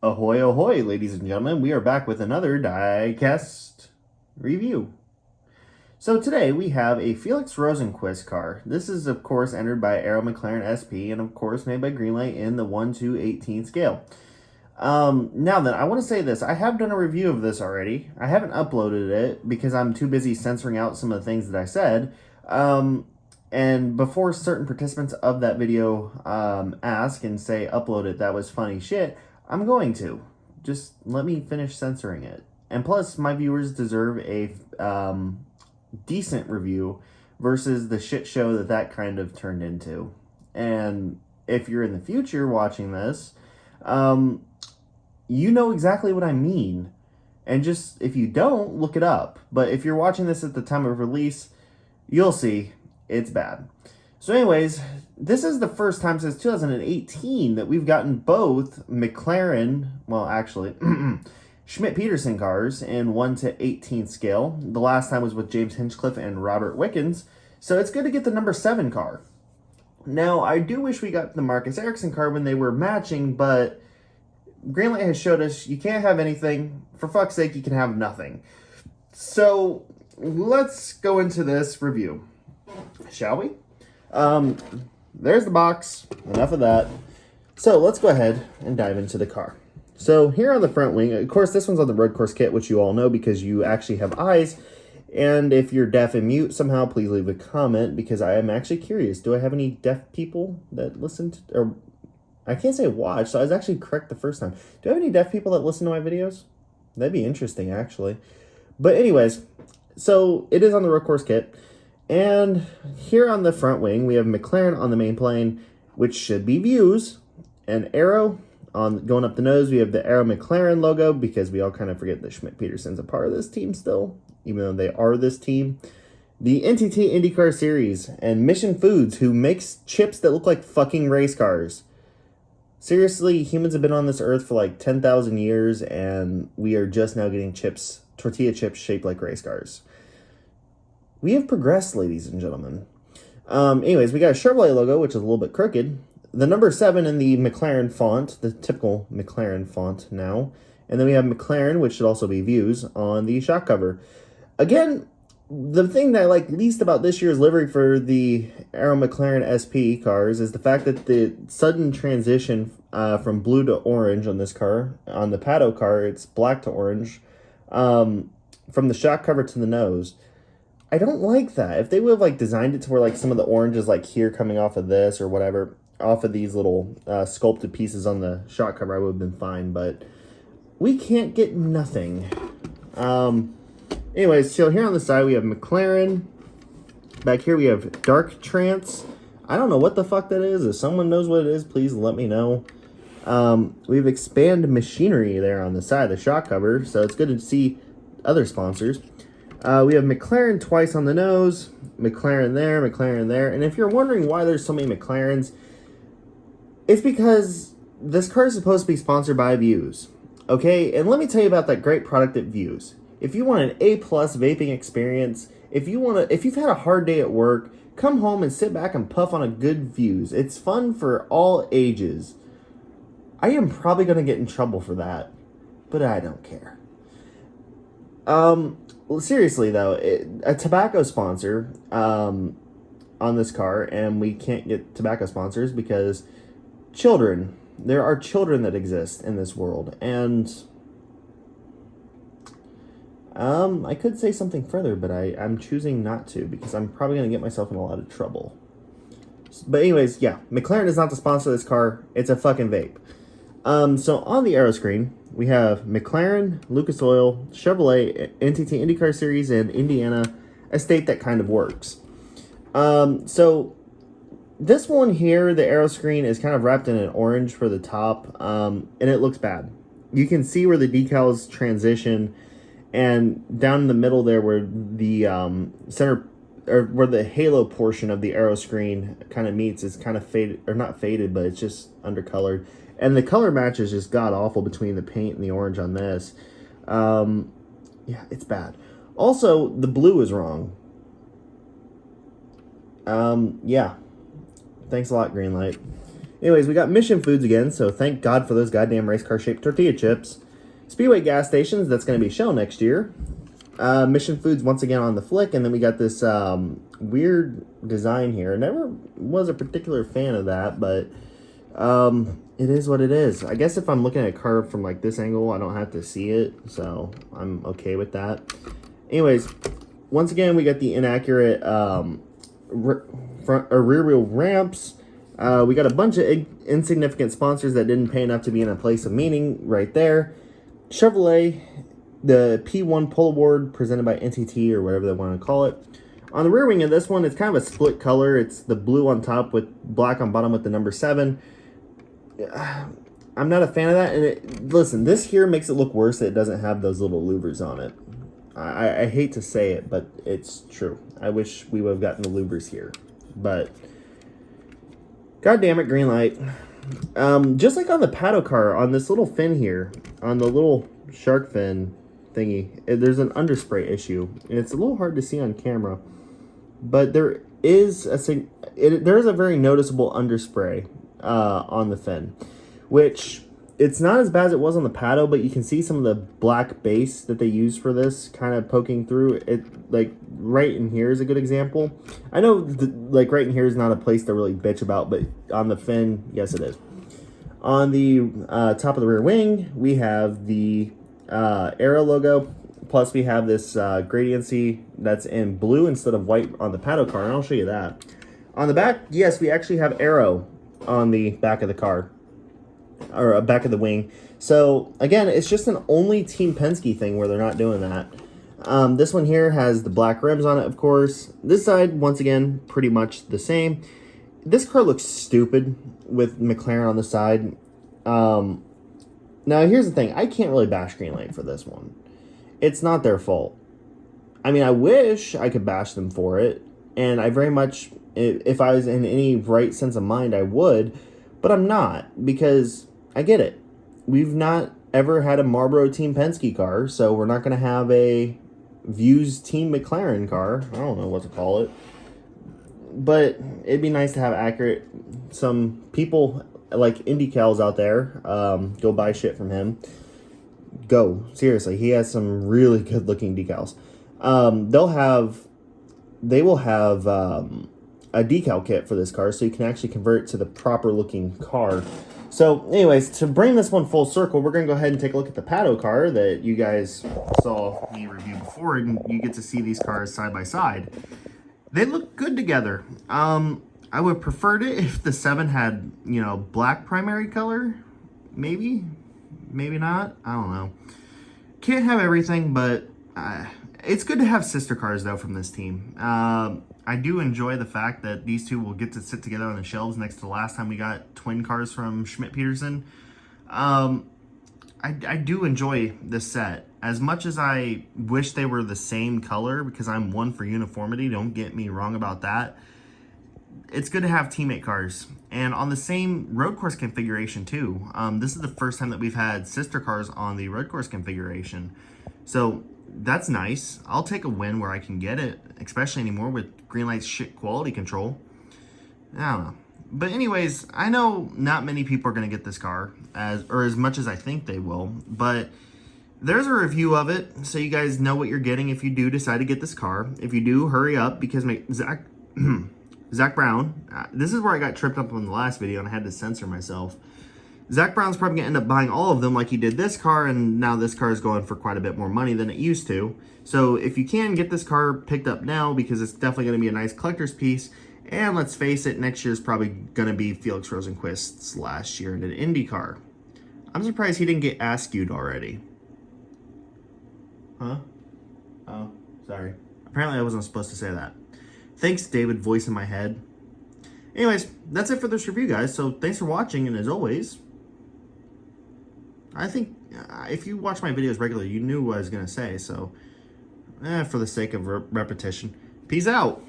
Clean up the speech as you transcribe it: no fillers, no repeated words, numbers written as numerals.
Ahoy, ahoy, ladies and gentlemen. We are back with another diecast review. So today we have a Felix Rosenquist car. This is, of course, entered by Aero McLaren SP and, of course, made by Greenlight in the 1/18 scale. Now then, I want to say this. I have done a review of this already. I haven't uploaded it because I'm too busy censoring out some of the things that I said. And before certain participants of that video ask and say, upload it, that was funny shit, I'm going to. Just let me finish censoring it. And plus, my viewers deserve a decent review versus the shit show that kind of turned into. And if you're in the future watching this, you know exactly what I mean. And just, if you don't, look it up. But if you're watching this at the time of release, you'll see it's bad. So anyways, this is the first time since 2018 that we've gotten both McLaren, well actually, Schmidt-Peterson cars in 1/18 scale. The last time was with James Hinchcliffe and Robert Wickens. So it's good to get the number 7 car. Now, I do wish we got the Marcus Ericsson car when they were matching, but Greenlight has showed us you can't have anything. For fuck's sake, you can have nothing. So let's go into this review, shall we? There's the box. Enough of that. So let's go ahead and dive into the car. So here on the front wing, of course, this one's on the road course kit, which you all know because you actually have eyes. And if you're deaf and mute somehow, please leave a comment because I am actually curious. Do I have any deaf people that listen to, or I can't say watch, so I was actually correct the first time. Do I have any deaf people that listen to my videos? That'd be interesting, actually. But anyways, so it is on the road course kit. And here on the front wing, we have McLaren on the main plane, which should be views, and Aero on going up the nose. We have the Aero McLaren logo because we all kind of forget that Schmidt-Peterson's a part of this team still, even though they are this team. The NTT IndyCar Series and Mission Foods, who makes chips that look like fucking race cars. Seriously, humans have been on this earth for like 10,000 years, and we are just now getting chips, tortilla chips shaped like race cars. We have progressed, ladies and gentlemen. Anyways, we got a Chevrolet logo, which is a little bit crooked. The number 7 in the McLaren font, the typical McLaren font now. And then we have McLaren, which should also be views, on the shock cover. Again, the thing that I like least about this year's livery for the Aero McLaren SP cars is the fact that the sudden transition from blue to orange on this car, on the Pato car, it's black to orange, from the shock cover to the nose. I don't like that. If they would have like designed it to where like some of the orange is like here coming off of this or whatever, off of these little sculpted pieces on the shock cover, I would have been fine. But we can't get nothing. Anyways, so here on the side we have McLaren. Back here we have Dark Trance. I don't know what the fuck that is. If someone knows what it is, please let me know. We have Expand Machinery there on the side of the shock cover, so it's good to see other sponsors. We have McLaren twice on the nose, McLaren there, and if you're wondering why there's so many McLarens, it's because this car is supposed to be sponsored by Views, okay? And let me tell you about that great product at Views. If you want an A+ vaping experience, if you've had a hard day at work, come home and sit back and puff on a good Views. It's fun for all ages. I am probably going to get in trouble for that, but I don't care. Well, seriously though, a tobacco sponsor on this car, and we can't get tobacco sponsors because children. There are children that exist in this world, and I could say something further, but I'm choosing not to because I'm probably going to get myself in a lot of trouble. But anyways, yeah, McLaren is not the sponsor of this car. It's a fucking vape. So on the Aero screen, we have McLaren, Lucas Oil, Chevrolet, NTT IndyCar Series, and Indiana, a state that kind of works. So this one here, the Aero screen, is kind of wrapped in an orange for the top, and it looks bad. You can see where the decals transition, and down in the middle there where the center, or where the halo portion of the Aero screen kind of meets is kind of faded, or not faded, but it's just undercolored. And the color match is just god-awful between the paint and the orange on this. Yeah, it's bad. Also, the blue is wrong. Yeah. Thanks a lot, Greenlight. Anyways, we got Mission Foods again, so thank God for those goddamn race car shaped tortilla chips. Speedway gas stations, that's going to be Shell next year. Mission Foods once again on the flick, and then we got this weird design here. I never was a particular fan of that, but it is what it is. I guess if I'm looking at a car from like this angle, I don't have to see it, so I'm okay with that. Anyways, once again, we got the inaccurate front or rear wheel ramps. We got a bunch of insignificant sponsors that didn't pay enough to be in a place of meaning right there. Chevrolet, the P1 Polo Award presented by NTT or whatever they want to call it. On the rear wing of this one, it's kind of a split color. It's the blue on top with black on bottom with the number 7. I'm not a fan of that. And listen, this here makes it look worse that it doesn't have those little louvers on it. I hate to say it, but it's true. I wish we would have gotten the louvers here. But, god damn it, green light. Just like on the paddle car, on this little fin here, on the little shark fin thingy, there's an underspray issue. And it's a little hard to see on camera. But there is a very noticeable underspray on the fin, which it's not as bad as it was on the paddle, but you can see some of the black base that they use for this kind of poking through it. Like right in here is a good example. I know like right in here is not a place to really bitch about, but on the fin, yes it is. On the top of the rear wing, we have the Aero logo, plus we have this gradiency that's in blue instead of white on the paddle car, and I'll show you that. On the back, yes, we actually have Aero on the back of the car, or back of the wing. So again, it's just an only Team Penske thing where they're not doing that. This one here has the black rims on it, of course. This side, once again, pretty much the same. This car looks stupid with McLaren on the side. Now here's the thing, I can't really bash Greenlight for this one. It's not their fault. I mean, I wish I could bash them for it, and I very much, if I was in any right sense of mind, I would, but I'm not, because I get it. We've not ever had a Marlboro Team Penske car, so we're not going to have a Views Team McLaren car. I don't know what to call it. But it'd be nice to have accurate, some people like IndyCals out there, go buy shit from him. Go, seriously, he has some really good looking decals. They will have a decal kit for this car, so you can actually convert it to the proper looking car. So anyways, to bring this one full circle, we're going to go ahead and take a look at the Pato car that you guys saw me review before, and you get to see these cars side by side. They look good together. I would prefer it if the 7 had, you know, black primary color. Maybe not. I don't know. Can't have everything, but it's good to have sister cars, though, from this team. I do enjoy the fact that these two will get to sit together on the shelves next to the last time we got twin cars from Schmidt-Peterson. I do enjoy this set. As much as I wish they were the same color, because I'm one for uniformity, don't get me wrong about that. It's good to have teammate cars. And on the same road course configuration too. This is the first time that we've had sister cars on the road course configuration. So that's nice. I'll take a win where I can get it, especially anymore with Greenlight's shit quality control. I don't know. But anyways, I know not many people are going to get this car, as much as I think they will. But there's a review of it, so you guys know what you're getting if you do decide to get this car. If you do, hurry up, because Zach Brown, this is where I got tripped up on the last video and I had to censor myself. Zach Brown's probably going to end up buying all of them like he did this car, and now this car is going for quite a bit more money than it used to. So if you can, get this car picked up now, because it's definitely going to be a nice collector's piece. And let's face it, next year is probably going to be Felix Rosenquist's last year in an Indy car. I'm surprised he didn't get askewed already. Huh? Oh, sorry. Apparently I wasn't supposed to say that. Thanks, David, voice in my head. Anyways, that's it for this review, guys. So thanks for watching, and as always, I think if you watch my videos regularly, you knew what I was going to say. So, for the sake of repetition, peace out.